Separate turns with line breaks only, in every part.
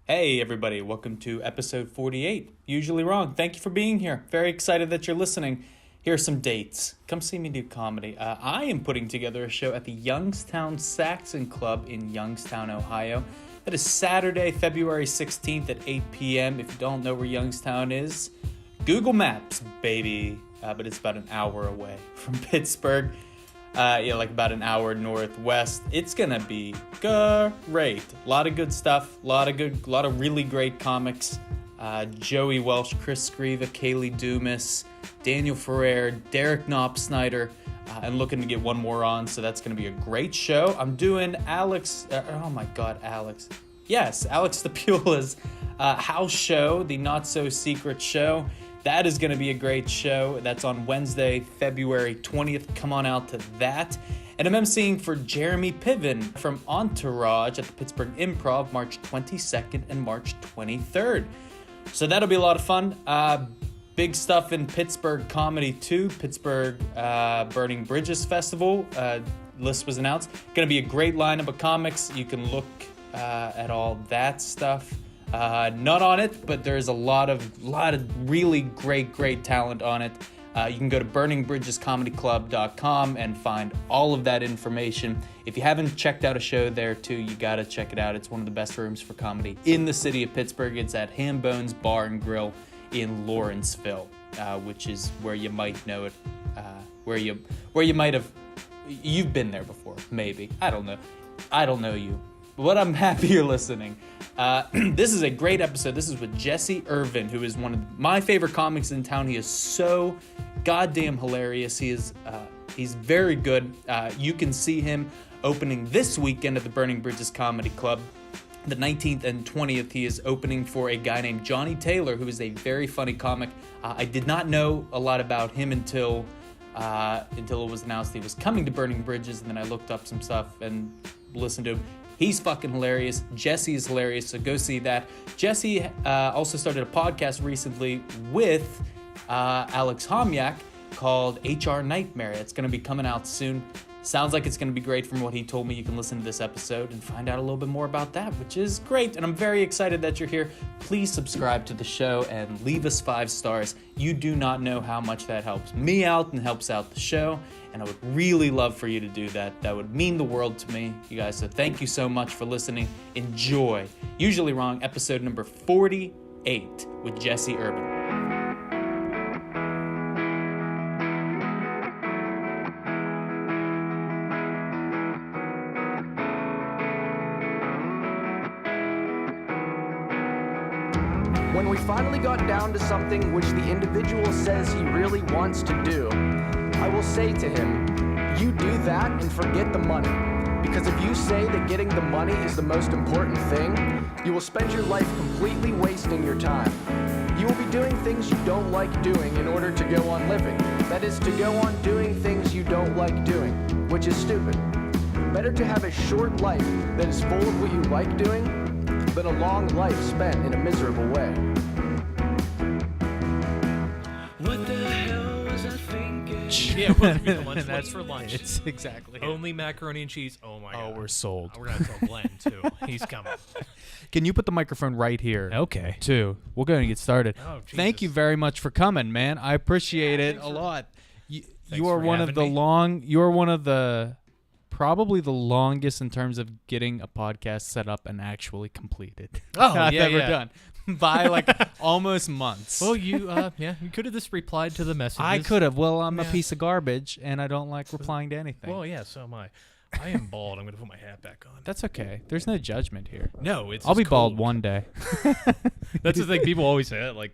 Hey everybody, welcome to episode 48. Usually wrong. Thank you for being here. Very excited that you're listening. Here are some dates. Come see me do comedy. I am putting together a show at the Youngstown Saxon Club in Youngstown, Ohio. That is Saturday, February 16th at 8 p.m. If you don't know where Youngstown is, Google Maps, baby. But it's about an hour away from Pittsburgh. Like about an hour northwest. It's gonna be great. A lot of good stuff. A lot of really great comics. Joey Welsh, Chris Scriva, Kaylee Dumas, Daniel Ferrer, Derek Knopf-Snyder, and looking to get one more on. So that's gonna be a great show. I'm doing Alex. Alex. Yes, Alex Stapula's house show, the Not So Secret show. That is going to be a great show. That's on Wednesday, February 20th. Come on out to that. And I'm emceeing for Jeremy Piven from Entourage at the Pittsburgh Improv, March 22nd and March 23rd. So that'll be a lot of fun. Big stuff in Pittsburgh comedy too. Pittsburgh Burning Bridges Festival. List was announced. Going to be a great lineup of comics. You can look at all that stuff. Not on it, but there's a lot of really great talent on it. You can go to burningbridgescomedyclub.com and find all of that information. If you haven't checked out a show there too, you gotta check it out. It's one of the best rooms for comedy in the city of Pittsburgh. It's at Ham Bones Bar and Grill in Lawrenceville, which is where you might know it, where you might have, you've been there before, maybe. I don't know you. But I'm happy you're listening. This is a great episode. This is with Jesse Irvin, who is one of my favorite comics in town. He is so goddamn hilarious. He's very good. You can see him opening this weekend at the Burning Bridges Comedy Club. The 19th and 20th, he is opening for a guy named Johnny Taylor, who is a very funny comic. I did not know a lot about him until it was announced he was coming to Burning Bridges, and then I looked up some stuff and listened to him. He's fucking hilarious. Jesse is hilarious, so go see that. Jesse also started a podcast recently with Alex Homyak called HR Nightmare. It's going to be coming out soon. Sounds like it's going to be great from what he told me. You can listen to this episode and find out a little bit more about that, which is great. And I'm very excited that you're here. Please subscribe to the show and leave us 5 stars. You do not know how much that helps me out and helps out the show. And I would really love for you to do that. That would mean the world to me, you guys. So thank you so much for listening. Enjoy. Usually Wrong, episode number 48 with Jesse Irvin.
When we finally got down to something which the individual says he really wants to do, I will say to him, you do that and forget the money. Because if you say that getting the money is the most important thing, you will spend your life completely wasting your time. You will be doing things you don't like doing in order to go on living. That is, to go on doing things you don't like doing, which is stupid. Better to have a short life that is full of what you like doing than a long life spent in a miserable way.
What the hell was I thinking?
Yeah, it wasn't for lunch. What's for lunch?
It's exactly it.
Only macaroni and cheese. Oh my god.
Oh, we're sold.
We're gonna tell Glenn too. He's coming.
Can you put the microphone right here?
Okay.
Too. We're going to get started.
Oh,
Thank you
Jesus.
very much for coming, man. I appreciate it a lot. You are
for
one of
having
the
me.
You are one of the probably the longest in terms of getting a podcast set up and actually completed.
Oh,
I've
yeah,
ever
yeah.
done by like almost months.
Well, you could have just replied to the messages.
I could have. Well, I'm a
Yeah.
piece of garbage, and I don't like replying to anything.
Well, yeah, so am I. I am bald. I'm gonna put my hat back on.
That's okay. There's no judgment here.
No, it's.
I'll be
just
bald
cold.
one day.
That's the thing. People always say that, like,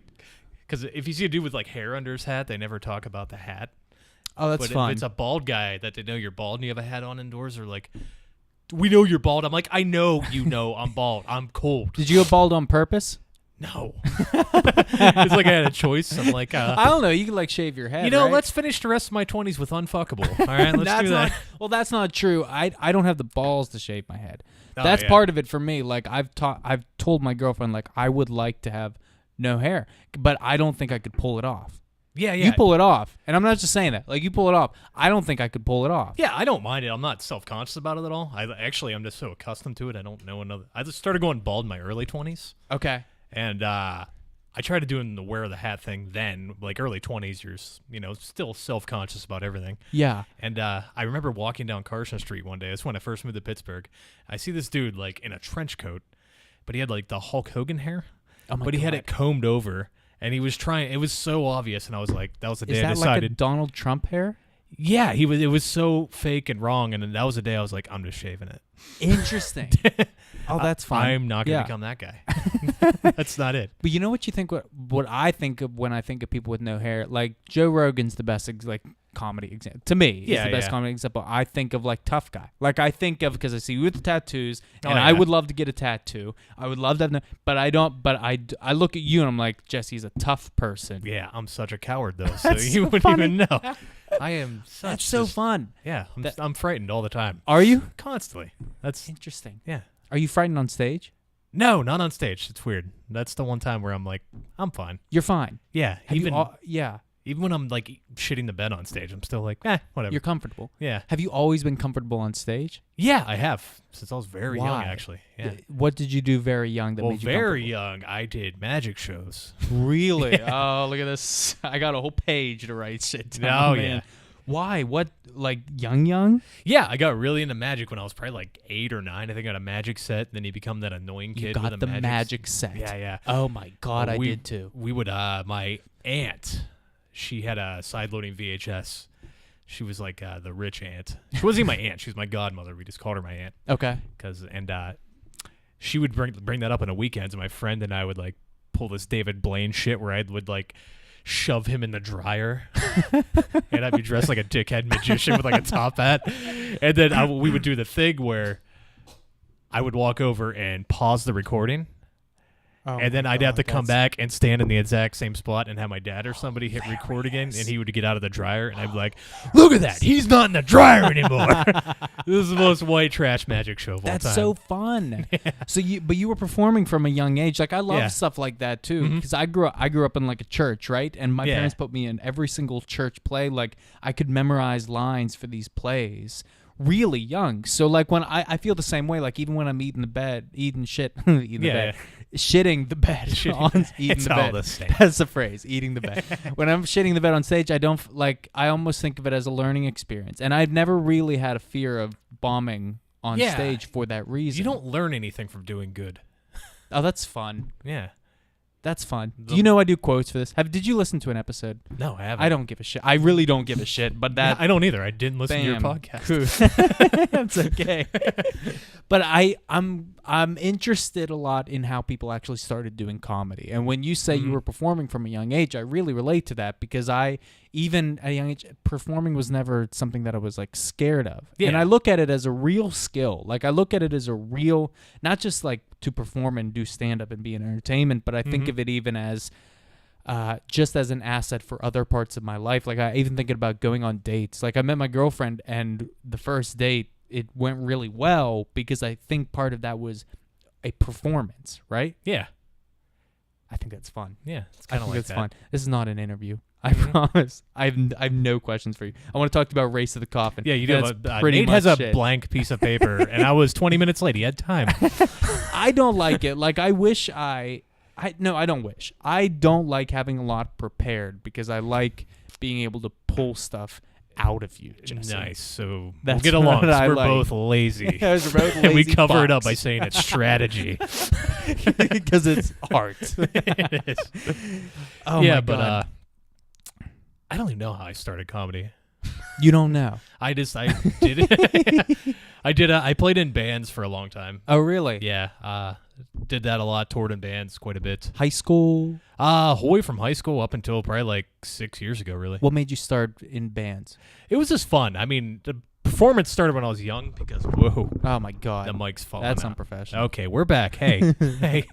because if you see a dude with like hair under his hat, they never talk about the hat.
Oh, that's
But
fun.
if it's a bald guy that they know you're bald and you have a hat on indoors, or like, we know you're bald. I'm like, I know you know I'm bald. I'm cold.
Did you go bald on purpose?
No. It's like I had a choice. I'm like,
I don't know. You could like shave your head.
you know,
right?
let's finish the rest of my 20s with unfuckable. All right, let's
That's
do that.
Well, that's not true. I don't have the balls to shave my head.
Oh,
That's
yeah.
part of it for me. Like I've told my girlfriend like I would like to have no hair, but I don't think I could pull it off.
Yeah, yeah.
You pull it off. And I'm not just saying that. Like, you pull it off. I don't think I could pull it off.
Yeah, I don't mind it. I'm not self-conscious about it at all. I'm just so accustomed to it. I don't know another. I just started going bald in my early 20s.
Okay.
And I tried to do the wear the hat thing then. Like early 20s, you're still self-conscious about everything.
Yeah.
And I remember walking down Carson Street one day. That's when I first moved to Pittsburgh. I see this dude like in a trench coat, but he had like the Hulk Hogan hair.
Oh my
but he had
God.
it combed over, and he was trying. It was so obvious, and I was like, that was the day
Is
I
that
decided.
like a Donald Trump hair?
Yeah, he was. It was so fake and wrong, and then that was the day I was like, I'm just shaving it.
Interesting. Oh, that's fine.
I'm not gonna
Yeah.
become that guy. That's not it.
But you know what you think? What I think of when I think of people with no hair, like Joe Rogan's the best comedy example to me.
Yeah,
He's the best
yeah.
comedy example. I think of like tough guy. Like I think of because I see you with the tattoos, and
Oh,
I
yeah.
would love to get a tattoo. I would love to have, but I don't. But I look at you and I'm like, Jesse's a tough person.
Yeah, I'm such a coward though, so
That's
you
so
wouldn't
funny.
even know. I am such.
That's so
just-
fun.
Yeah, I'm frightened all the time,
Are you?
constantly. That's
Interesting.
yeah.
Are you frightened on stage?
No, not on stage. It's weird. That's the one time where I'm like, I'm fine.
You're fine.
Yeah,
Have
even
yeah.
even when I'm like shitting the bed on stage, I'm still like, whatever.
You're comfortable.
Yeah,
Have you always been comfortable on stage?
yeah, I have since I was very young,
Why?
actually. Yeah.
What did you do very young that
Well,
made you
very
comfortable?
young, I did magic shows.
Really? Oh, look at this. I got a whole page to write shit down.
Oh,
man.
yeah.
Why? What? Like young?
Yeah, I got really into magic when I was probably like 8 or 9. I think I got a magic set. And then you become that annoying kid
You got
with
the
a
magic set.
Yeah, yeah.
Oh my God, I
We-
did too.
We would, my aunt, she had a side-loading VHS. She was like the rich aunt. She wasn't even my aunt. She was my godmother. We just called her my aunt.
Okay.
She would bring that up on the weekends, and my friend and I would like pull this David Blaine shit where I would like shove him in the dryer, and I'd be dressed like a dickhead magician with like a top hat, and then we would do the thing where I would walk over and pause the recording. And then I'd have to come back and stand in the exact same spot and have my dad or somebody hit record again, and he would get out of the dryer, and I'd be like, "Look at that! He's not in the dryer anymore." This is the most white trash magic show of all
That's
time.
so fun. So you were performing from a young age. Like I love
Yeah.
stuff like that too. Because I grew up in like a church, right? And my
Yeah.
parents put me in every single church play. Like I could memorize lines for these plays really young. So like when I feel the same way. Like even when I'm eating the bed, eating shit, eating the
Yeah,
bed, shitting the bed, on eating
It's
the
all
bed.
the same.
That's the phrase, eating the bed. When I'm shitting the bed on stage, I don't I almost think of it as a learning experience. And I've never really had a fear of bombing on
Yeah.
stage for that reason.
You don't learn anything from doing good.
Oh, that's fun.
Yeah.
That's fun. Do you know I do quotes for this? Did you listen to an episode?
No, I haven't.
I don't give a shit. I really don't give a shit. But
Yeah,
that
I don't either. I didn't listen to your
bam.
podcast.
That's okay. But I'm interested a lot in how people actually started doing comedy. And when you say you were performing from a young age, I really relate to that because even at a young age, performing was never something that I was like scared of. And
Yeah.
I look at it as a real skill. Like I look at it as a real, not just like to perform and do stand up and be an entertainment, but I think of it even as just as an asset for other parts of my life. Like I even thinking about going on dates. Like I met my girlfriend and the first date, it went really well because I think part of that was a performance, right?
Yeah.
I think that's fun.
Yeah. It's
I
kind of
think
like
that's
that.
fun. This is not an interview. I promise. I have no questions for you. I want to talk about Race of the Coffin.
Yeah, you do.
That's pretty
Nate
much
has a
it.
blank piece of paper, and I was 20 minutes late. He had time.
I don't like it. Like I wish no, I don't wish. I don't like having a lot prepared because I like being able to pull stuff out of you. Jesse.
Nice. So we'll
That's
get along.
what
'cause
I
we're
like.
both lazy.
Yeah, we're both
And we
lazy
cover it up
fucks.
by saying it's strategy.
because it's art.
It is.
Oh
yeah,
my
but
God.
I don't even know how I started comedy.
You don't know.
I did it. I played in bands for a long time.
Oh, really?
Yeah, did that a lot. Toured in bands quite a bit.
High school.
Hoy from high school up until probably like 6 years ago. Really,
What made you start in bands?
it was just fun. I mean, the performance started when I was young because whoa,
Oh my God.
the mic's falling.
That's
out.
unprofessional.
Okay, we're back. Hey, hey.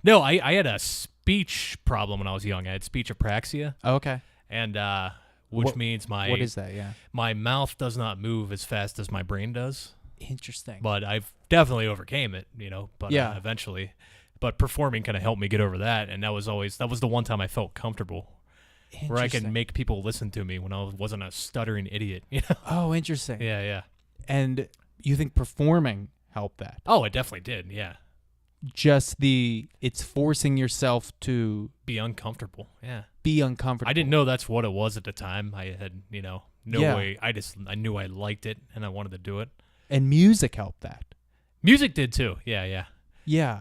No, I had a speech problem when I was young. I had speech apraxia,
Oh, okay.
and which means
What is that? Yeah.
my mouth does not move as fast as my brain does.
Interesting.
But I've definitely overcame it, but
Yeah.
eventually. But performing kind of helped me get over that, and that was the one time I felt comfortable. where I could
Interesting.
make people listen to me when I wasn't a stuttering idiot. You know?
Oh, interesting.
Yeah.
And you think performing helped that?
Oh, it definitely did. Yeah.
Just it's forcing yourself to
Be uncomfortable. Yeah.
be uncomfortable.
I didn't know that's what it was at the time. I had, no
Yeah.
way. I knew I liked it and I wanted to do it.
And music helped that.
Music did too. Yeah.
Yeah.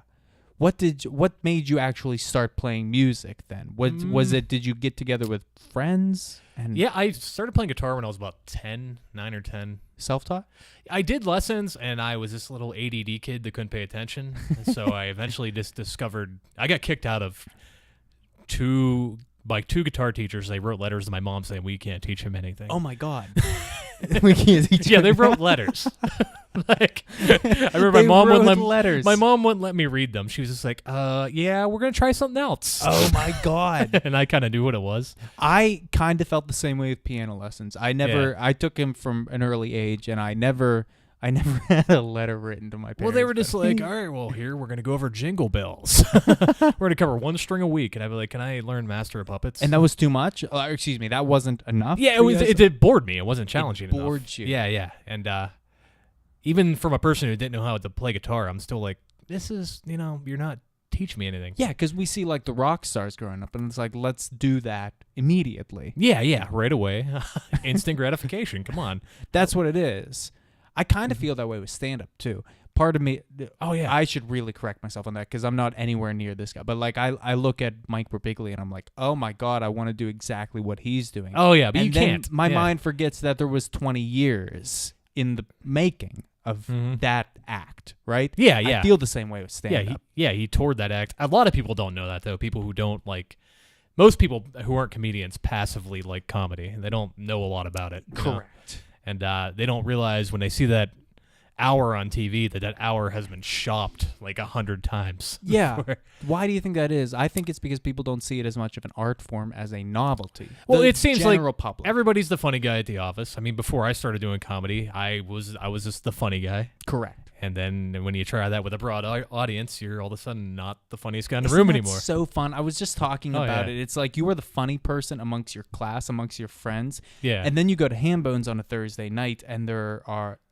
What made you actually start playing music then? Was it, did you get together with friends and
Yeah, I started playing guitar when I was about 9 or 10.
self-taught?
I did lessons, and I was this little ADD kid that couldn't pay attention. And so I eventually just discovered I got kicked out of two guitar teachers. They wrote letters to my mom saying we can't teach him anything.
Oh my God. We can't teach
yeah,
you.
they wrote letters. Like, I remember
They wrote letters.
My mom wouldn't let me read them. She was just like, yeah, we're gonna try something else.
Oh my God.
And I kind of knew what it was.
I kind of felt the same way with piano lessons. I took him from an early age, and I never had a letter written to my parents.
Well, they were just
but-
like, all right, well, here we're gonna go over Jingle Bells. We're gonna cover one string a week, and I'd be like, can I learn Master of Puppets?
and that was too much. Excuse me, that wasn't enough.
yeah, it
for
was.
you guys?
It did bored me. It wasn't challenging enough.
bored you.
Yeah, and even from a person who didn't know how to play guitar, I'm still like, this is, you're not teaching me anything.
Yeah, because we see like the rock stars growing up, and it's like, let's do that immediately.
Yeah, right away. Instant gratification. Come on.
That's what it is. I kind of feel that way with stand-up too. Part of me,
Oh, yeah.
I should really correct myself on that because I'm not anywhere near this guy. But like, I look at Mike Birbiglia and I'm like, oh my God, I want to do exactly what he's doing.
Oh, yeah, but
and
you
then
can't.
My
Yeah.
mind forgets that there was 20 years in the making of that act, right?
Yeah.
I feel the same way with
Yeah,
stand-up.
he toured that act. A lot of people don't know that, though. People who don't like, most people who aren't comedians passively like comedy, and they don't know a lot about it. you know?
Correct.
And they don't realize when they see that hour on TV that hour has been shopped like 100 times.
Yeah.
before.
Why do you think that is? I think it's because people don't see it as much of an art form as a novelty.
Well,
The
it seems like
general public.
everybody's the funny guy at the office. I mean, before I started doing comedy, I was just the funny guy.
Correct.
And then when you try that with a broad audience, you're all of a sudden not the funniest guy in the
Isn't
room
that
anymore.
so fun. I was just talking
Oh,
about
yeah.
it. It's like you are the funny person amongst your class, amongst your friends.
Yeah.
And then you go to Hambones on a Thursday night, and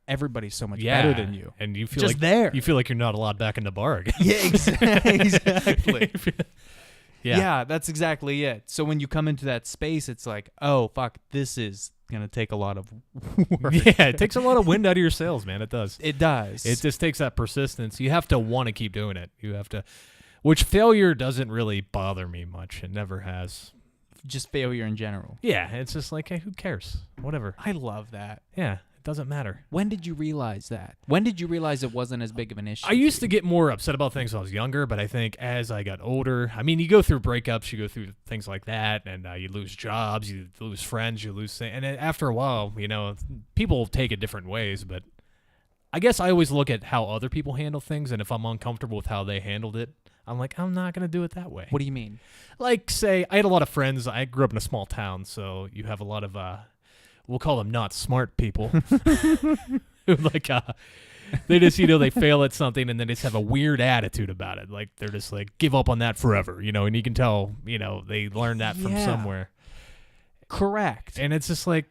everybody's so much
yeah.
better than you.
And you feel
Just
like
there.
You feel like you're not allowed back in the bar again.
Yeah, exactly.
Yeah.
That's exactly it. So when you come into that space, it's like, oh, fuck, this is going to take a lot of work.
Yeah, it takes a lot of wind out of your sails, man. It does.
It does.
It just takes that persistence. You have to want to keep doing it. You have to, which failure doesn't really bother me much. It never has.
just failure in general.
Yeah, it's just like, hey, who cares? Whatever.
I love that.
Yeah, it doesn't matter.
When did you realize that? When did you realize it wasn't as big of an issue?
I used to get more upset about things when I was younger, but I think as I got older, I mean, you go through breakups, you go through things like that, and you lose jobs, you lose friends, you lose things. And then after a while, people take it different ways, but I guess I always look at how other people handle things, and if I'm uncomfortable with how they handled it, I'm like, I'm not going to do it that way.
What do you mean?
Like, say, I had a lot of friends. I grew up in a small town, so you have a lot of, we'll call them not smart people. Who they just, they fail at something and then they just have a weird attitude about it. Like, they're just like, give up on that forever, and you can tell, they learned that from
Yeah.
somewhere.
Correct.
And it's just like,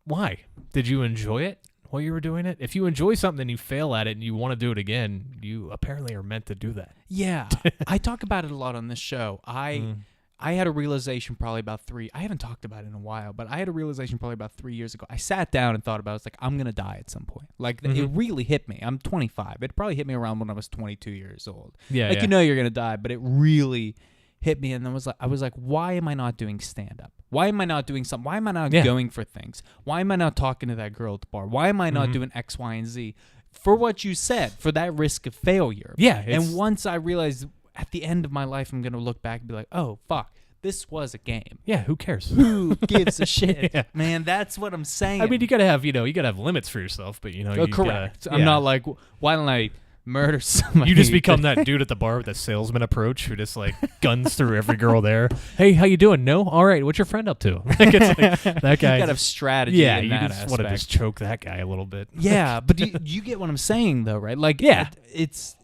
why? Did you enjoy it while you were doing it? If you enjoy something and you fail at it and you want to do it again, you apparently are meant to do that.
Yeah. I talk about it a lot on this show. I had a realization probably about I haven't talked about it in a while, but I had a realization probably about 3 years ago. I sat down and thought about it. It's like, I'm going to die at some point. Like, it really hit me. I'm 25. It probably hit me around when I was 22 years old.
Yeah,
Like,
yeah.
you're going to die, but it really hit me. And then I was like, why am I not doing stand-up? Why am I not doing something? Why am I not
Yeah.
going for things? Why am I not talking to that girl at the bar? Why am I not doing X, Y, and Z? For what you said, for that risk of failure.
Yeah, it's-
And once I realized at the end of my life, I'm going to look back and be like, oh, fuck, this was a game.
Yeah, who cares?
Who gives a shit?
Yeah.
Man, that's what I'm saying.
I mean, you gotta have, you gotta have limits for yourself, but you
correct.
Gotta,
I'm not like, why don't I murder somebody?
You just become that dude at the bar with the salesman approach who just like guns through every girl there. Hey, how you doing? No, all right. What's your friend up to? Like, it's like, that guy.
You got to have strategy
yeah,
in
you
that
just want to
aspect.
just choke that guy a little bit.
Yeah, but you get what I'm saying, though, right? Like,
Yeah.
it's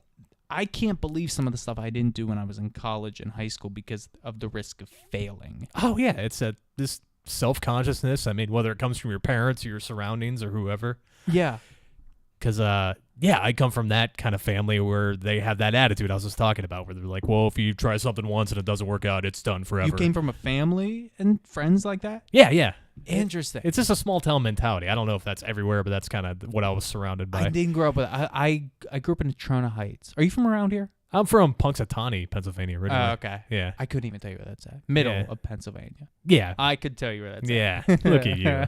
I can't believe some of the stuff I didn't do when I was in college and high school because of the risk of failing.
Oh yeah, it's this self-consciousness. I mean, whether it comes from your parents or your surroundings or whoever.
Yeah.
Because, I come from that kind of family where they have that attitude I was just talking about, where they're like, well, if you try something once and it doesn't work out, it's done forever.
You came from a family and friends like that?
Yeah.
Interesting.
It's just a small town mentality. I don't know if that's everywhere, but that's kind of what I was surrounded by.
I didn't grow up with I grew up in Trona Heights. Are you from around here?
I'm from Punxsutawney, Pennsylvania, originally.
Oh, okay.
Yeah.
I couldn't even tell you where that's at. Middle
Yeah.
of Pennsylvania.
Yeah.
I could tell you where that's
Yeah.
at.
Look at you.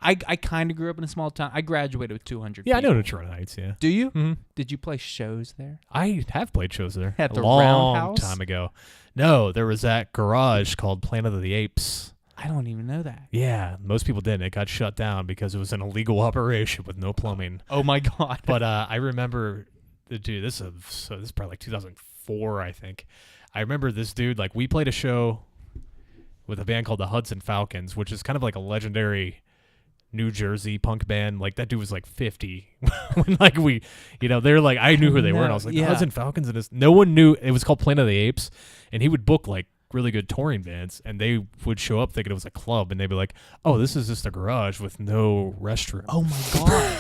I kind of grew up in a small town. I graduated with 200
Yeah, I know
people.
Detroit Heights, yeah.
Do you?
Mm-hmm.
Did you play shows there?
I have played shows there
At the
a long
Roundhouse?
time ago. No, there was that garage called Planet of the Apes.
I don't even know that.
Yeah, most people didn't. It got shut down because it was an illegal operation with no plumbing.
Oh my god.
But I remember, dude, this is probably like 2004, I think. I remember this dude, like, we played a show with a band called the Hudson Falcons, which is kind of like a legendary New Jersey punk band. Like, that dude was like 50 when, like, we, they're like, I knew who they were, and I was like,
Yeah.
Hudson Falcons, and this, no one knew. It was called Planet of the Apes, and he would book like really good touring bands, and they would show up thinking it was a club, and they'd be like, oh, this is just a garage with no restroom.
Oh my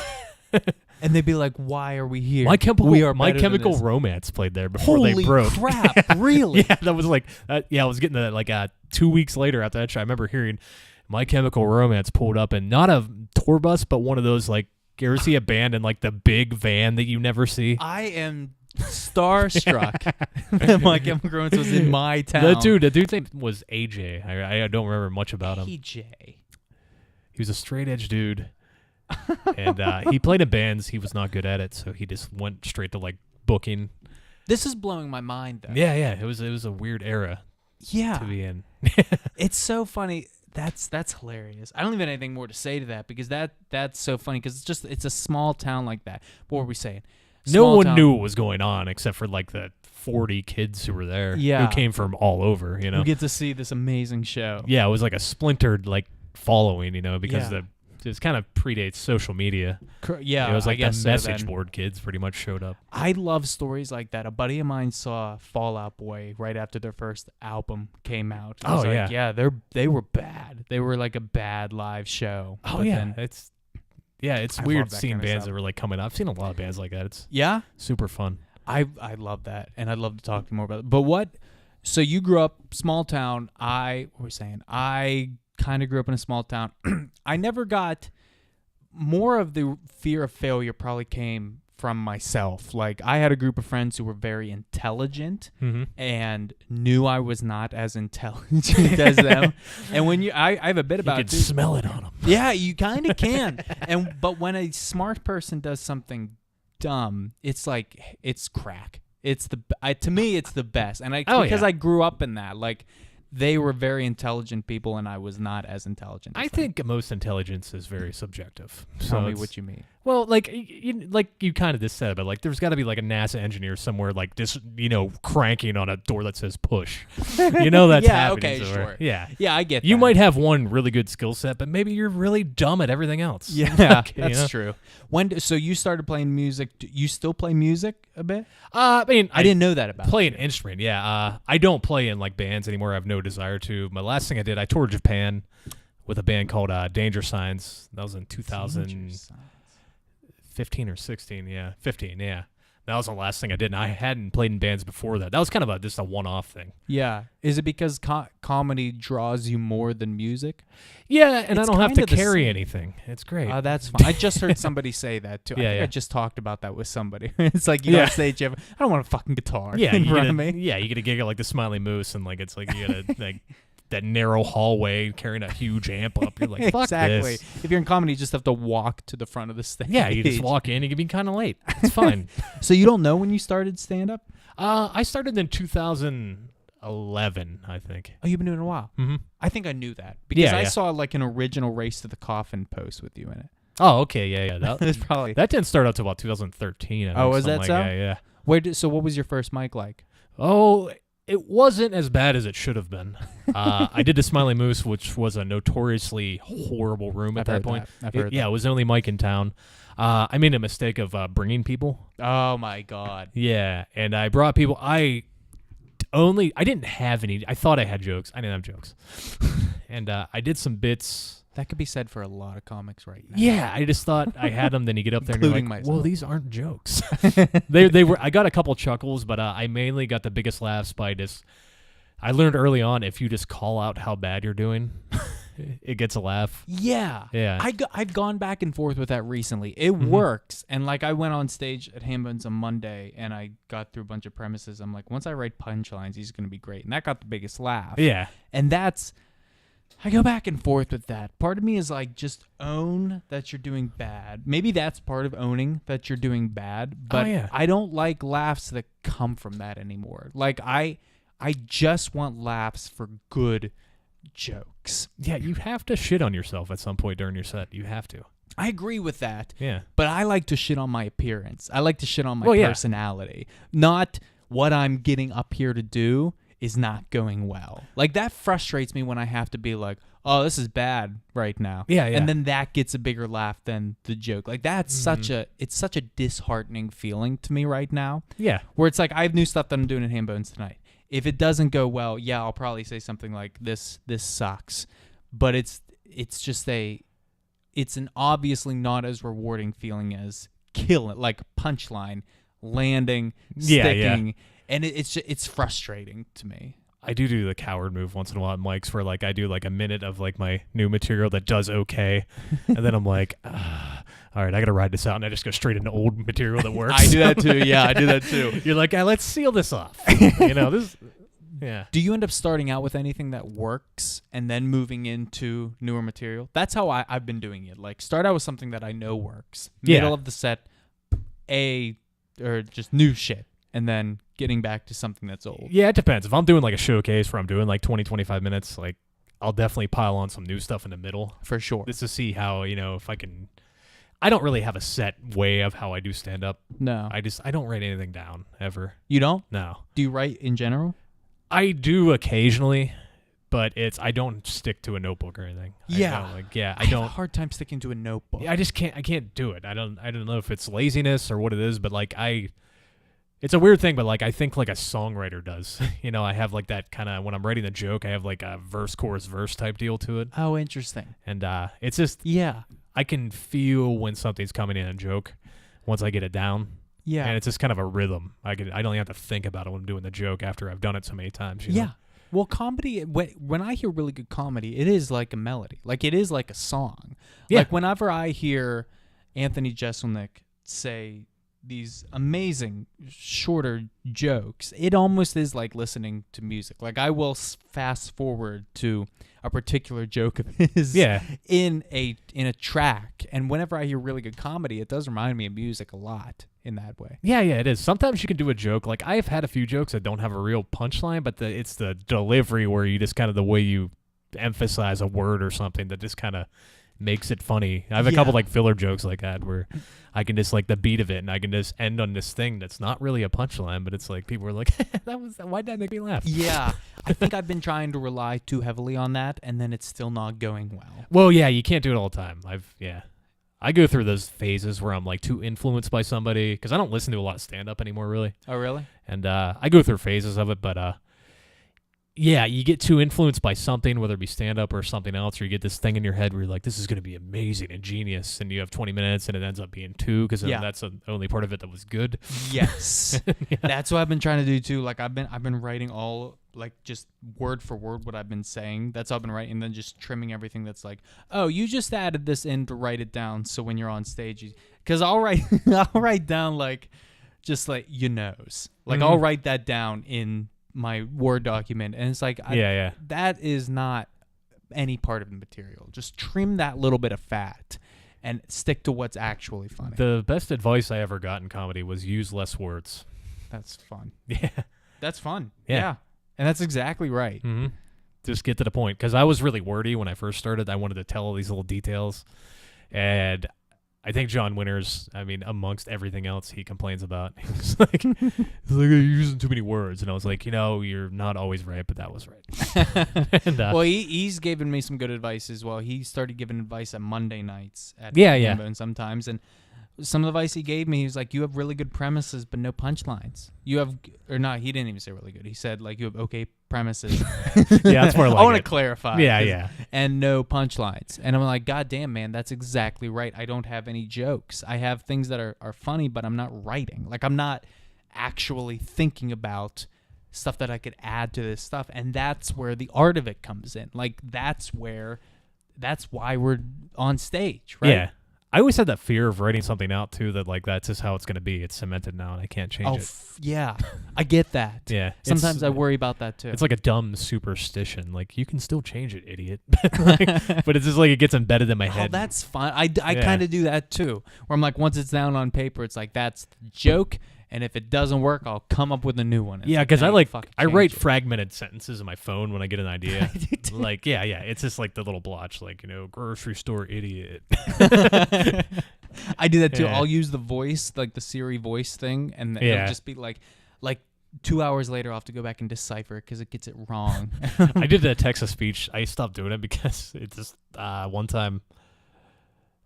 god. And they'd be like, "Why are we here?
My Chemical
Romance
Romance played there before
Holy
they broke.
crap! Really?
Yeah, that was like, I was getting that like 2 weeks later after that show. I remember hearing My Chemical Romance pulled up in not a tour bus, but one of those, like, you ever see a band in like the big van that you never see?
I am starstruck that My Chemical Romance was in my town.
The dude's name was AJ. I don't remember much about him.
AJ.
He was a straight edge dude. And he played in bands. He was not good at it, so he just went straight to like booking.
This is blowing my mind, though.
Yeah. It was a weird era
Yeah.
to be in.
It's so funny. That's hilarious. I don't even have anything more to say to that because that's so funny because it's a small town like that. What were we saying?
No
Small
one
town.
knew what was going on except for like the 40 kids who were there.
Yeah.
Who came from all over,
We get to see this amazing show.
Yeah, it was like a splintered like following, because
Yeah.
it kind of predates social media.
Yeah,
It was like
I guess
the
so,
message
then.
board kids pretty much showed up.
I love stories like that. A buddy of mine saw Fall Out Boy right after their first album came out. I was
Oh,
like,
yeah.
they were bad. They were like a bad live show.
Oh
But
yeah,
then-
it's
I
weird
love that
seeing
kind of
bands
stuff.
that were like coming up. I've seen a lot of bands like that. It's
yeah.
super fun.
I love that, and I'd love to talk to you more about it. But what? So you grew up small town. I kind of grew up in a small town. I never got more of the fear of failure. Probably came from myself. Like I had a group of friends who were very intelligent
Mm-hmm.
and knew I was not as intelligent as them. And when I have a bit
You
about
could
it too.
smell it on them.
Yeah, you kind of can. But when a smart person does something dumb, it's like it's crack. It's to me it's the best. And because I grew up in that, like they were very intelligent people and I was not as intelligent. As
I
them.
think most intelligence is very subjective.
Tell me
it's-
what you mean.
Well, like you kind of just said, but like there's got to be like a NASA engineer somewhere, like just cranking on a door that says push. That's
Yeah,
happening.
okay,
somewhere.
sure.
Yeah,
Yeah, I get
you
that.
might have one really good skill set, but maybe you're really dumb at everything else.
Yeah,
Like,
that's true. So you started playing music. You still play music a bit?
I mean,
I didn't know that about
play an instrument. Yeah, I don't play in like bands anymore. I have no desire to. My last thing I did, I toured Japan with a band called Danger Signs. That was in 2015 or 16. Yeah, 15. Yeah, that was the last thing I did. And I hadn't played in bands before that. That was kind of just a one-off thing.
Yeah. Is it because comedy draws you more than music?
Yeah, and
It's
I don't have to
kinda the
carry
same.
anything. It's great.
That's fine. I just heard somebody say that too. I
Yeah,
think
yeah.
I just talked about that with somebody. It's like you go
Yeah.
on stage, I don't want a fucking guitar
yeah,
in
you
front
get
of me.
you get a gig at like the Smiley Moose, and like it's like you get a like that narrow hallway carrying a huge amp up. You're like, fuck
Exactly.
this.
If you're in comedy, you just have to walk to the front of the stage.
Yeah, you just walk in. You can be kind of late. It's fine.
So you don't know when you started stand up?
I started in 2011, I think.
Oh, you've been doing it a while.
Mm-hmm.
I think I knew that because
Yeah,
I
yeah.
saw like an original Race to the Coffin post with you in it.
Oh, okay, yeah.
It's probably
That didn't start up till about 2013. I think,
Oh, was
something
that
like
so?
Yeah.
So what was your first mic like?
Oh, It wasn't as bad as it should have been. I did the Smiley Moose, which was a notoriously horrible room at that point.
I've heard
Yeah, it was the only mic in town. I made a mistake of bringing people.
Oh my God.
Yeah, and I brought people. I didn't have any. I thought I had jokes. I didn't have jokes. And I did some bits.
That could be said for a lot of comics right now.
Yeah, I just thought I had them. Then you get up there and you're like,
Including
"Whoa,
myself.
these aren't jokes." They were. I got a couple chuckles, but I mainly got the biggest laughs by just. I learned early on if you just call out how bad you're doing, it gets a laugh.
Yeah.
Yeah.
I've gone back and forth with that recently. It works. And like I went on stage at Hambones on Monday and I got through a bunch of premises. I'm like, once I write punchlines, he's going to be great. And that got the biggest laugh.
Yeah.
And I go back and forth with that. Part of me is like, just own that you're doing bad. Maybe that's part of owning that you're doing bad. But
yeah.
I don't like laughs that come from that anymore. Like I just want laughs for good jokes.
Yeah, you have to shit on yourself at some point during your set. You have to.
I agree with that.
Yeah.
But I like to shit on my appearance. I like to shit on my
Well, yeah.
personality. Not what I'm getting up here to do is not going well. Like that frustrates me when I have to be like, oh, this is bad right now.
Yeah, yeah.
And then that gets a bigger laugh than the joke. Like that's such a disheartening feeling to me right now.
Yeah.
Where it's like I have new stuff that I'm doing at Hambones tonight. If it doesn't go well, yeah, I'll probably say something like this sucks. But it's an obviously not as rewarding feeling as killing, like punchline, landing, sticking, and it's frustrating to me.
I do the coward move once in a while at mics where like I do like a minute of like my new material that does okay, and then I'm like, all right, I gotta ride this out, and I just go straight into old material that works.
I do that too. Yeah, I do that too.
You're like, let's seal this off. This. Yeah.
Do you end up starting out with anything that works and then moving into newer material? That's how I've been doing it. Like start out with something that I know works.
Yeah.
Middle of the set, or just new shit. And then getting back to something that's old.
Yeah, it depends. If I'm doing like a showcase where I'm doing like 20, 25 minutes, like I'll definitely pile on some new stuff in the middle.
For sure.
Just to see how, if I can. I don't really have a set way of how I do stand up.
No.
I don't write anything down ever.
You don't?
No.
Do you write in general?
I do occasionally, but I don't stick to a notebook or anything.
Yeah.
I
have
don't.
a hard time sticking to a notebook.
I just can't. I can't do it. I don't know if it's laziness or what it is, but like it's a weird thing, but like I think like a songwriter does. I have like that kind of when I'm writing a joke, I have like a verse, chorus, verse type deal to it,
Oh, interesting.
and it's just
Yeah.
I can feel when something's coming in a joke once I get it down.
Yeah.
And it's just kind of a rhythm. I don't even have to think about it when I'm doing the joke after I've done it so many times. you know?
Yeah. Well, comedy, when I hear really good comedy, it is like a melody. Like, it is like a song.
Yeah.
Like, whenever I hear Anthony Jeselnik say these amazing, shorter jokes, it almost is like listening to music. Like, I will fast forward to a particular joke of his in a track. And whenever I hear really good comedy, it does remind me of music a lot in that way.
Yeah, it is. Sometimes you can do a joke. Like, I've had a few jokes that don't have a real punchline, but it's the delivery where you just kind of the way you emphasize a word or something that just kind of makes it funny. I have a couple like filler jokes like that where I can just like the beat of it and I can just end on this thing that's not really a punchline, but it's like people are like, why'd that make me laugh?
Yeah. I think I've been trying to rely too heavily on that, and then it's still not going well.
Well, yeah, you can't do it all the time. I go through those phases where I'm like too influenced by somebody because I don't listen to a lot of stand-up anymore, really.
Oh, really?
And I go through phases of it, but yeah, you get too influenced by something, whether it be stand-up or something else, or you get this thing in your head where you're like, this is going to be amazing and genius, and you have 20 minutes, and it ends up being 2 because that's the only part of it that was good.
Yes. That's what I've been trying to do, too. Like, I've been writing all, like, just word for word what I've been saying. That's all I've been writing, and then just trimming everything that's like, oh, you just added this in to write it down, so when you're on stage, because I'll write down, like, just, like, Like, I'll write that down in my Word document, and it's like that is not any part of the material. Just trim that little bit of fat and stick to what's actually funny.
The best advice I ever got in comedy was use less words.
That's fun.
Yeah.
That's fun.
Yeah.
And that's exactly right.
Mm-hmm. Just get to the point, because I was really wordy when I first started. I wanted to tell all these little details, and I think John Winters, I mean, amongst everything else he complains about, he's like, you're using too many words. And I was like, you're not always right, but that was right. And,
well, he's given me some good advice as well. He started giving advice on Monday nights at
Yeah.
and sometimes. And some of the advice he gave me, he was like, you have really good premises, but no punchlines. You have, or not, he didn't even say really good. He said, like, you have okay premises.
Yeah, that's more like
I want to
it.
clarify.
Yeah.
And no punchlines. And I'm like, God damn, man, that's exactly right. I don't have any jokes. I have things that are funny, but I'm not writing. Like, I'm not actually thinking about stuff that I could add to this stuff. And that's where the art of it comes in. Like, that's why we're on stage, right?
Yeah. I always had that fear of writing something out, too, that, like, that's just how it's going to be. It's cemented now, and I can't change it.
Yeah. I get that.
Yeah.
Sometimes I worry about that, too.
It's like a dumb superstition. Like, you can still change it, idiot. But it's just like it gets embedded in my head.
Oh, that's fine. I kind of do that, too. Where I'm like, once it's down on paper, it's like, that's the joke. And if it doesn't work, I'll come up with a new one. It's
Yeah, because I write
it.
fragmented sentences in my phone when I get an idea. Like, yeah, it's just like the little blotch, like, grocery store idiot.
I do that too.
Yeah.
I'll use the voice, like the Siri voice thing, and
Yeah.
it'll just be like 2 hours later, I'll have to go back and decipher it because it gets it wrong.
I did the text-to-speech. I stopped doing it because it just one time.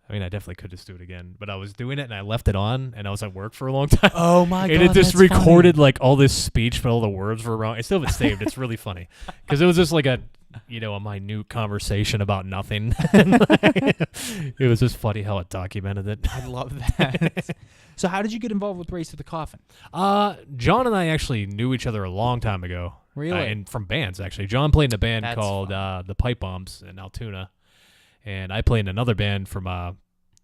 I mean, I definitely could just do it again, but I was doing it and I left it on, and I was at work for a long time.
Oh my god!
And it just
that's
recorded
funny.
like all this speech, but all the words were wrong. I still have it saved. It's really funny because it was just like a minute conversation about nothing. It was just funny how it documented it.
I love that. So, how did you get involved with Race to the Coffin?
John and I actually knew each other a long time ago.
Really?
And from bands, actually. John played in a band
That's
called the Pipe Bombs in Altoona. And I played in another band from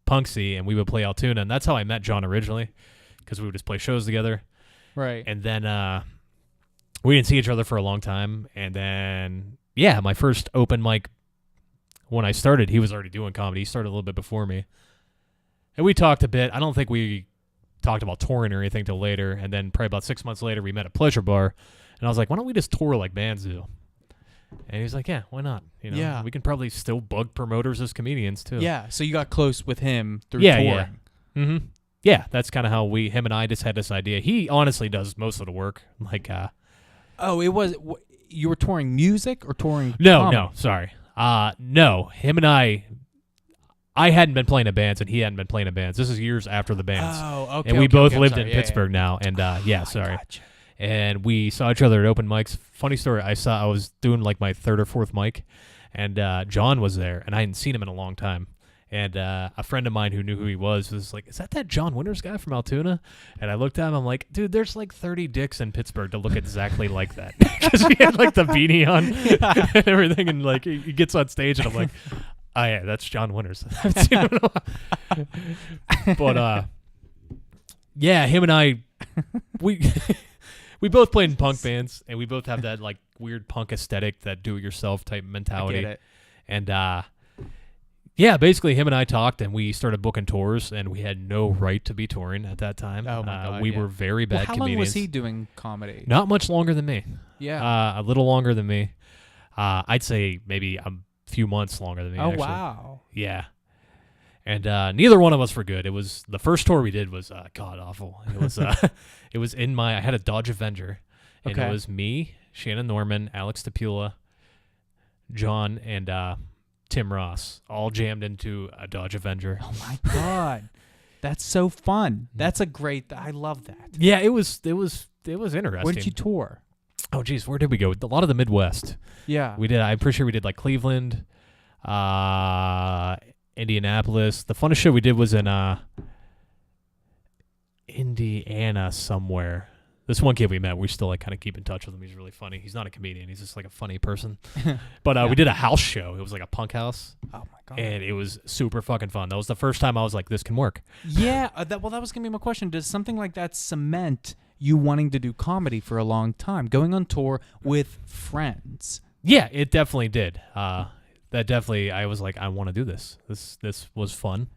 Punksy, and we would play Altoona. And that's how I met John originally, because we would just play shows together.
Right.
And then we didn't see each other for a long time. And then, my first open mic, when I started, he was already doing comedy. He started a little bit before me. And we talked a bit. I don't think we talked about touring or anything till later. And then probably about 6 months later, we met at Pleasure Bar. And I was like, why don't we just tour like bands do? And he was like, yeah, why not?
Yeah.
We can probably still bug promoters as comedians, too.
Yeah. So you got close with him through
Yeah.
touring.
Mm-hmm. Yeah, that's kind of how him and I just had this idea. He honestly does most of the work. Like,
you were touring music or touring?
no,
comedy?
sorry. No, him and I hadn't been playing in bands, and he hadn't been playing in bands. This is years after the bands.
Oh, okay.
And we
okay,
both
okay, I'm
lived
sorry.
in
Yeah,
Pittsburgh now. And, sorry.
Gotcha.
And we saw each other at open mics. Funny story, I was doing like my third or fourth mic, and John was there, and I hadn't seen him in a long time. And a friend of mine who knew who he was like, is that John Winters guy from Altoona? And I looked at him, I'm like, dude, there's like 30 dicks in Pittsburgh to look exactly like that. Because he had like the beanie on and everything, and like he gets on stage, and I'm like, oh yeah, that's John Winters. I haven't seen him in a while. But him and I, we both played in punk bands, and we both have that like weird punk aesthetic, that do-it-yourself type mentality.
I get it.
And basically him and I talked, and we started booking tours, and we had no right to be touring at that time.
Oh my God,
we
yeah.
were very bad
How
comedians.
long was he doing comedy?
Not much longer than me.
Yeah.
A little longer than me. I'd say maybe a few months longer than me.
Oh
actually.
wow.
Yeah. And neither one of us were good. It was the first tour we did was god awful. It was it was I had a Dodge Avenger, and
Okay.
it was me, Shannon Norman, Alex DePula, John, and Tim Ross all jammed into a Dodge Avenger.
Oh my god. That's so fun. That's a great. I love that.
Yeah, it was interesting.
Where did you tour?
Oh geez, where did we go? A lot of the Midwest.
Yeah.
We did. I'm pretty sure we did like Cleveland, Indianapolis. The funnest show we did was in Indiana somewhere. This one kid we met, we still like kind of keep in touch with him. He's really funny. He's not a comedian. He's just like a funny person. But we did a house show. It was like a punk house,
Oh my god.
and it was super fucking fun. That was the first time I was like, this can work.
Yeah. That was gonna be my question. Does something like that cement you wanting to do comedy for a long time, going on tour with friends?
Yeah, it definitely did. That definitely, I was like, I want to do this. This was fun,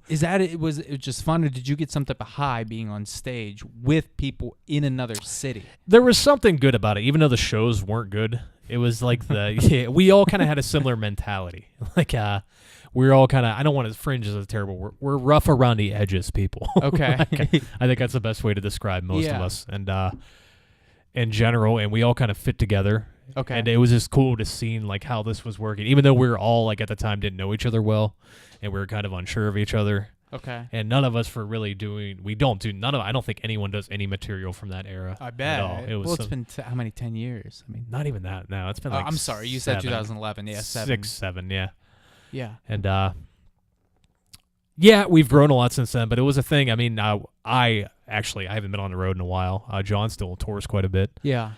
Is that it was just fun, or did you get some type of high being on stage with people in another city?
There was something good about it, even though the shows weren't good. It was like we all kind of had a similar mentality. Like we're all kind of, I don't want to, fringe is a terrible, we're rough around the edges people.
Okay.
I think that's the best way to describe most of
Yeah.
us. And in general, and we all kind of fit together.
Okay.
And it was just cool to see like how this was working, even though we were all like at the time didn't know each other well, and we were kind of unsure of each other.
Okay.
And none of us were really doing. I don't think anyone does any material from that era.
I bet.
At all. It was
Well, it's been how many 10 years? I mean,
not even that. No, it's been like.
I'm sorry. You said
7.
2011. Yeah, 7.
6, 7. Yeah.
Yeah.
And yeah, we've grown a lot since then. But it was a thing. I mean, I haven't been on the road in a while. John still tours quite a bit.
Yeah.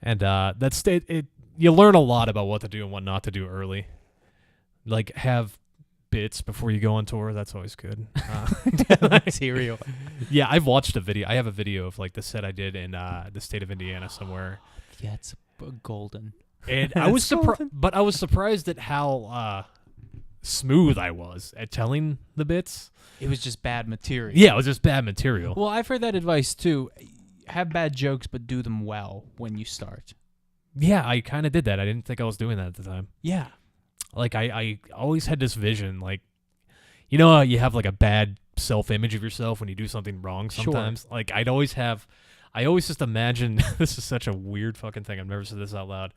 And that's it. You learn a lot about what to do and what not to do early. Like have bits before you go on tour. That's always good.
Material.
Yeah, I've watched a video. I have a video of like the set I did in the state of Indiana somewhere.
Yeah, it's golden.
And I was surprised, but I was surprised at how smooth I was at telling the bits.
It was just bad material.
Yeah, it was just bad material.
Well, I've heard that advice too. Have bad jokes, but do them well when you start.
Yeah, I kind of did that. I didn't think I was doing that at the time.
Yeah.
Like I always had this vision, like, you know how you have like a bad self-image of yourself when you do something wrong sometimes?
Sure.
Like I always just imagine, this is such a weird fucking thing. I've never said this out loud.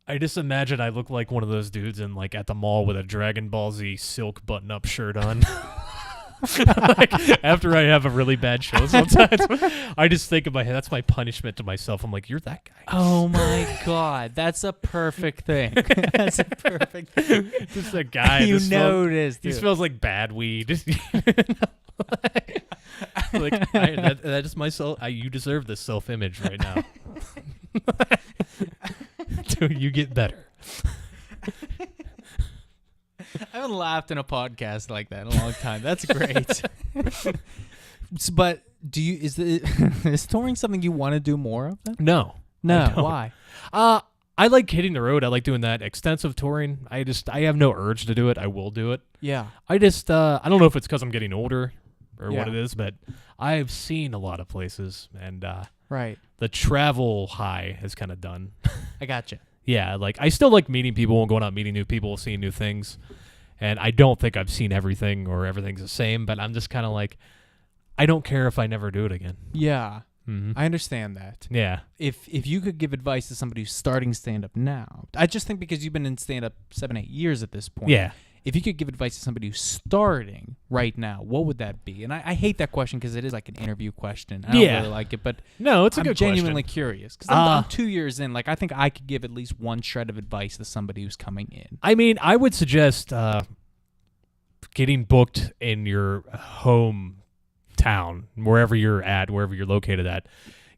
I just imagine I look like one of those dudes in like at the mall with a Dragon Ball Z silk button-up shirt on. Like after I have a really bad show sometimes, I just think in my head, that's my punishment to myself. I'm like, you're that guy.
Oh my God, that's a perfect thing. That's a perfect thing.
Just a guy.
You
that
noticed.
he
dude.
smells like bad weed. Like that is myself. You deserve this self-image right now. So you get better.
I haven't laughed in a podcast like that in a long time. That's great. But is touring something you want to do more of? Then?
No.
No.
I don't.
Why?
I like hitting the road. I like doing that extensive touring. I have no urge to do it. I will do it.
Yeah.
I don't know if it's because I'm getting older or what
Yeah.
it is, but I've seen a lot of places, and
Right.
the travel high is kind of done.
I gotcha.
Yeah, like I still like meeting people and going out meeting new people, seeing new things. And I don't think I've seen everything or everything's the same, but I'm just kind of like, I don't care if I never do it again.
Yeah.
Mm-hmm.
I understand that.
Yeah.
If you could give advice to somebody who's starting stand-up now, I just think because you've been in stand-up 7-8 years at this point.
Yeah.
If you could give advice to somebody who's starting right now, what would that be? And I hate that question because it is like an interview question. I don't really like it, but
No, it's a
I'm
good
genuinely
question.
curious because I'm 2 years in. Like I think I could give at least one shred of advice to somebody who's coming in.
I mean, I would suggest getting booked in your hometown, wherever you're at, wherever you're located at.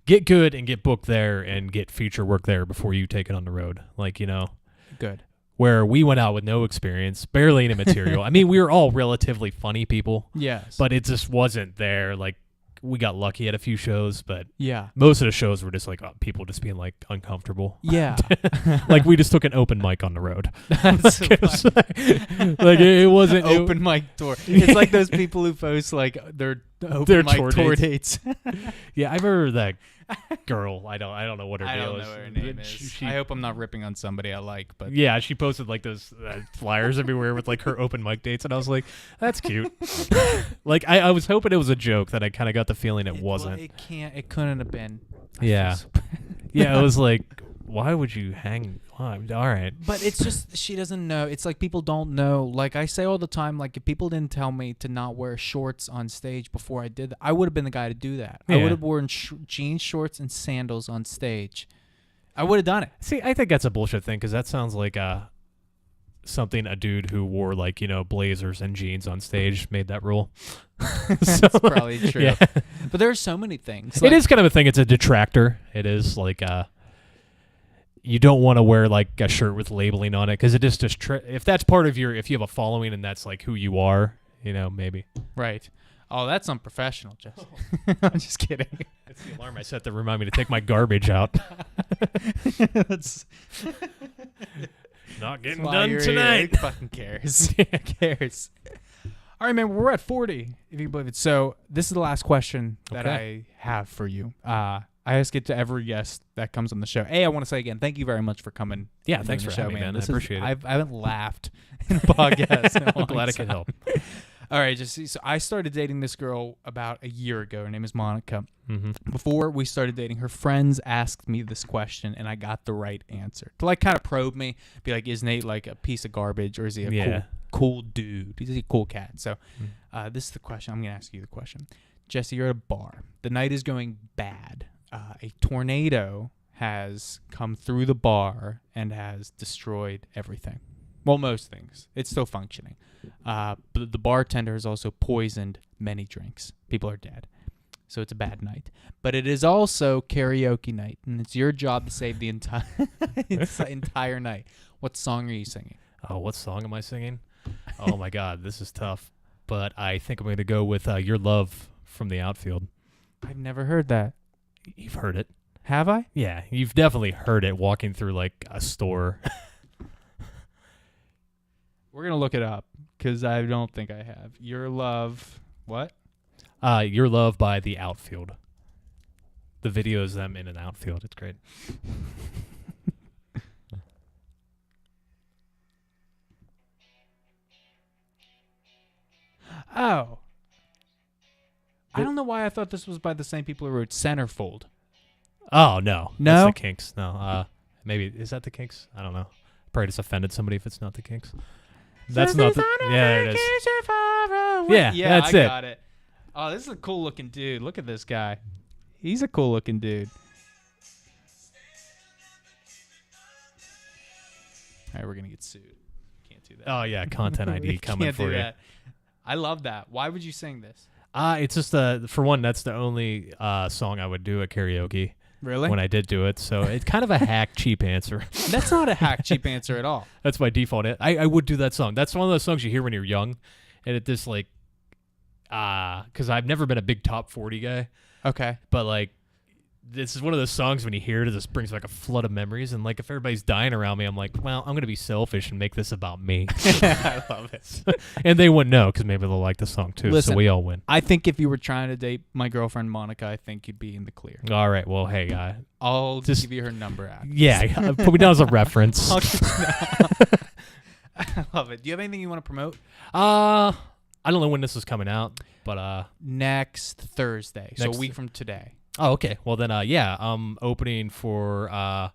Get good and get booked there and get feature work there before you take it on the road. Like,
Good.
where we went out with no experience, barely any material. I mean, we were all relatively funny people,
Yes.
but it just wasn't there. Like, we got lucky at a few shows, but
yeah.
most of the shows were just like people just being like uncomfortable.
Yeah.
Like we just took an open mic on the road.
That's
Like it wasn't
open mic tour. It's like those people who post like their open
Their
mic
tour
dates.
Yeah, I remember that girl. I don't know what her
I
deal
don't
is.
know what her name is.
She-
I hope I'm not ripping on somebody I like, but
Yeah, she posted like those flyers everywhere with like her open mic dates, and I was like, "That's cute." Like I was hoping it was a joke, that I kind of got the feeling it wasn't.
It couldn't have been.
Yeah, yeah. It was like, why would you hang? All right.
But it's just she doesn't know. It's like people don't know. Like I say all the time, like if people didn't tell me to not wear shorts on stage before I did that, I would have been the guy to do that. I
Yeah.
would have worn jeans, shorts, and sandals on stage. I would have done it.
See, I think that's a bullshit thing because that sounds like something a dude who wore like blazers and jeans on stage made that rule.
That's probably true.
Yeah.
But there are so many things.
It is kind of a thing. It's a detractor. It is like you don't want to wear like a shirt with labeling on it because it is just if that's part of if you have a following and that's like who you are, maybe.
Right. Oh, that's unprofessional, Jesse. I'm just kidding.
It's the alarm I set to remind me to take my garbage out.
That's
Not getting
why
done
you're here.
tonight.
Who fucking cares? Who cares? All right, man. We're at 40, if you can believe it. So this is the last question that
Okay.
I have for you. I I ask it to every guest that comes on the show. I want to say again, thank you very much for coming.
Yeah,
and
thanks
doing
for
the
having me, man. I
This
appreciate it.
I haven't laughed in a podcast. in a
I'm
long
glad I could
time.
help.
All right, so I started dating this girl about a year ago. Her name is Monica.
Mm-hmm.
Before we started dating, her friends asked me this question, and I got the right answer. To like kind of probe me, be like, is Nate like a piece of garbage, or is he a cool dude? Is he a cool cat? So this is the question. I'm going to ask you the question. Jesse, you're at a bar. The night is going bad. A tornado has come through the bar and has destroyed everything. Well, most things. It's still functioning. But the bartender has also poisoned many drinks. People are dead. So it's a bad night. But it is also karaoke night, and it's your job to save the entire night. What song are you singing?
Oh, what song am I singing? Oh, my God, this is tough. But I think I'm going to go with Your Love from the Outfield.
I've never heard that.
You've heard it.
Have I?
Yeah, you've definitely heard it walking through, like, a store.
We're going to look it up because I don't think I have. Your Love, what?
Your Love by the Outfield. The video is them in an outfield. It's great.
Oh. I don't know why I thought this was by the same people who wrote Centerfold.
Oh, no.
No?
That's the Kinks. No. Maybe, is that the Kinks? I don't know. Probably just offended somebody if it's not the Kinks. That's not the... Yeah, there it is. Yeah, that's
I
it.
got it. Oh, this is a cool looking dude. Look at this guy. He's a cool looking dude. All right, we're going to get sued. Can't do that.
Oh, yeah, Content ID coming
Can't
for
do
you.
that. I love that. Why would you sing this?
It's just, for one, that's the only song I would do at karaoke.
Really?
When I did do it. So it's kind of a hack, cheap answer.
That's not a hack cheap answer at all.
That's my default. I would do that song. That's one of those songs you hear when you're young. And it just like, because I've never been a big top 40 guy.
Okay.
But like, this is one of those songs when you hear it, it just brings like a flood of memories. And like, if everybody's dying around me, I'm like, well, I'm going to be selfish and make this about me.
I love it.
And they wouldn't know because maybe they'll like the song too.
Listen,
so we all win.
I think if you were trying to date my girlfriend, Monica, I think you'd be in the clear.
All right. Well, hey,
I'll
just
give you her number out.
yeah, put me down as a reference.
I love it. Do you have anything you want to promote?
I don't know when this is coming out, but
Next Thursday. So a week from today.
Oh, okay. Well, then, yeah, I'm opening for a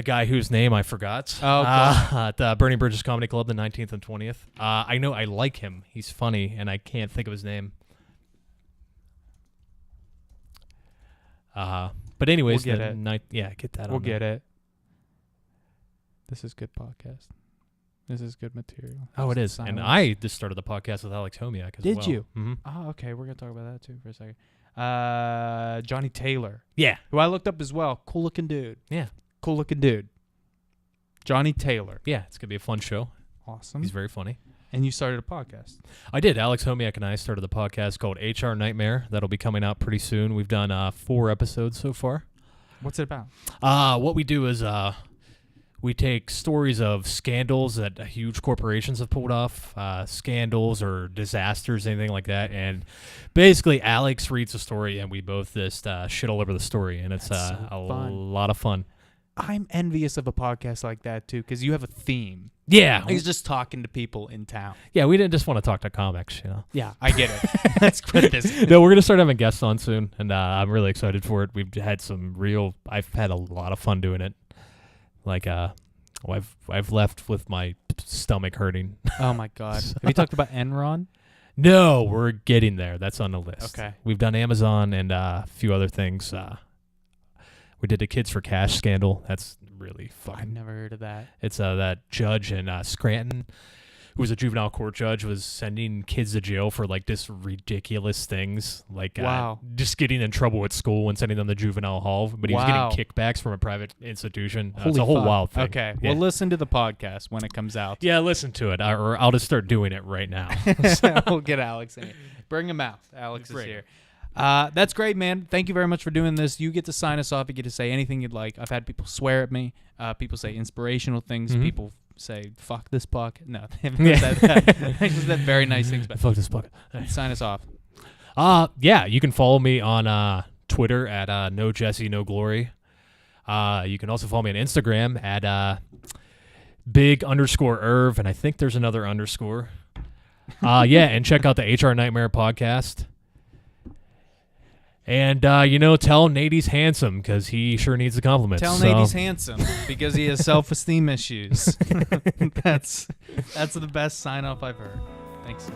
guy whose name I forgot.
Oh, cool.
At the Burning Bridges Comedy Club, the 19th and 20th. I know I like him. He's funny, and I can't think of his name. But anyways,
We'll get it.
Get that.
We'll
on there.
get it. This is good podcast. This is good material.
Oh, it is.
Silence.
And I just started the podcast with Alex Homyak as well.
Did you?
Mm-hmm.
Oh, okay. We're going to talk about that too for a second. Johnny Taylor,
Yeah.
who I looked up as well. Cool looking dude.
Yeah.
Cool looking dude. Johnny Taylor.
Yeah. It's going to be a fun show.
Awesome.
He's very funny.
And you started a podcast.
I did. Alex Homyak and I started the podcast called HR Nightmare. That'll be coming out pretty soon. We've done 4 episodes so far.
What's it about?
What we do is we take stories of scandals that huge corporations have pulled off, scandals or disasters, anything like that. And basically, Alex reads a story, and we both just shit all over the story. And it's
That's so
a
fun.
lot of fun.
I'm envious of a podcast like that too, because you have a theme.
Yeah.
He's just talking to people in town.
Yeah, we didn't just want to talk to comics, you know.
Yeah, I get it. Let's quit this.
No, we're going to start having guests on soon, and I'm really excited for it. We've had I've had a lot of fun doing it. Like, I've left with my stomach hurting.
Oh my God. Have you talked about Enron?
No, we're getting there. That's on the list.
Okay.
We've done Amazon and a few other things. We did the Kids for Cash scandal. That's really
I've
fun.
never heard of that.
It's that judge in Scranton, who was a juvenile court judge, was sending kids to jail for like just ridiculous things, like
Wow.
Just getting in trouble at school and sending them to juvenile hall. But he was
Wow.
getting kickbacks from a private institution. It's
Holy
a whole
fuck.
wild thing.
Okay.
Yeah.
Well, listen to the podcast when it comes out.
Yeah, listen to it, or I'll just start doing it right now.
We'll get Alex in here. Bring him out. Alex is
Bring
here. That's great, man. Thank you very much for doing this. You get to sign us off. You get to say anything you'd like. I've had people swear at me. People say inspirational things.
Mhm.
People say, fuck this puck. No, they haven't said that. They just said very nice things. But
Fuck this book.
sign us off.
Yeah, you can follow me on Twitter at no Jesse, no glory. You can also follow me on Instagram at big_Irv, and I think there's another underscore. Yeah, and check out the HR Nightmare podcast. And, tell Nate he's handsome because he sure needs the compliments.
Tell Nate he's handsome because he has self-esteem issues. That's the best sign-off I've heard. Thanks.